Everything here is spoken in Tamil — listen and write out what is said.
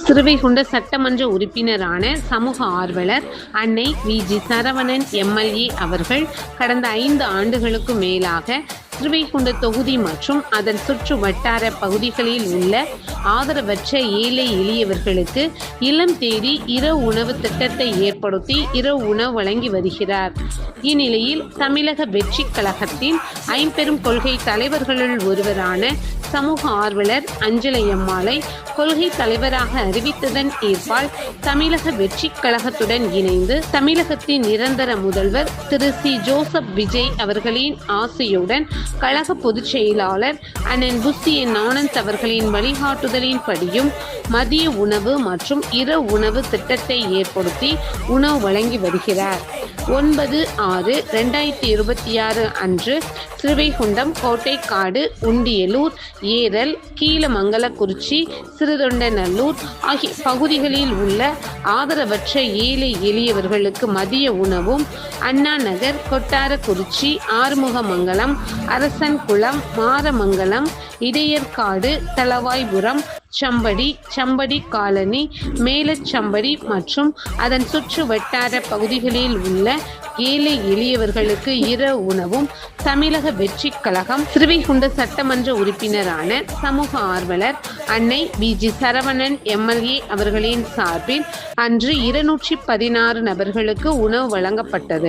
சிறுவைகுண்ட சட்டமன்ற உறுப்பினரான சமூக ஆர்வலர் அன்னை வி.ஜி. சரவணன் எம்.எல்.ஏ. அவர்கள் கடந்த 5 ஆண்டுகளுக்கு மேலாக சிறுவைகுண்ட தொகுதி மற்றும் அதன் சுற்று வட்டார பகுதிகளில் உள்ள ஆதரவற்ற ஏழை எளியவர்களுக்கு இல்லம் தேடி இரவு உணவு திட்டத்தை ஏற்படுத்தி இரவு உணவு வழங்கி வருகிறார். இந்நிலையில் தமிழக வெற்றி கழகத்தின் ஐம்பெரும் கொள்கை தலைவர்களுள் ஒருவரான சமூக ஆர்வலர் அஞ்சலையம்மாளை கொள்கை தலைவராக அறிவித்ததன் ஏற்பால் தமிழக வெற்றி கழகத்துடன் இணைந்து தமிழகத்தின் நிரந்தர முதல்வர் திரு சி. ஜோசப் விஜய் அவர்களின் ஆசையுடன் கழக பொதுச் செயலாளர் அண்ணன் புசி என். ஆனந்த் அவர்களின் வழிகாட்டுதலின்படியும் மதிய உணவு மற்றும் இரவு உணவு திட்டத்தை ஏற்படுத்தி உணவு வழங்கி வருகிறார். 9/6/2026 அன்று சிறுவைகுண்டம், கோட்டைக்காடு, உண்டியலூர், ஏரல், கீழமங்கலக்குறிச்சி, சிறுதொண்டநல்லூர் ஆகிய பகுதிகளில் உள்ள ஆதரவற்ற ஏழை எளியவர்களுக்கு மதிய உணவும் அண்ணா நகர், கொட்டாரக்குறிச்சி, ஆறுமுகமங்கலம், அரசன்குளம், மாரமங்கலம், இடையர்காடு, தளவாய்புரம், சம்படி காலனி, மேலச்சம்படி மற்றும் அதன் சுற்று வட்டார பகுதிகளில் உள்ள ஏழை எளியவர்களுக்கு இரவு உணவும் தமிழக வெற்றி கழகம் சிறுவைகுண்ட சட்டமன்ற உறுப்பினரான சமூக ஆர்வலர் அன்னை வி.ஜி. சரவணன் எம்.எல்.ஏ. அவர்களின் சார்பில் அன்று 216 நபர்களுக்கு உணவு வழங்கப்பட்டது.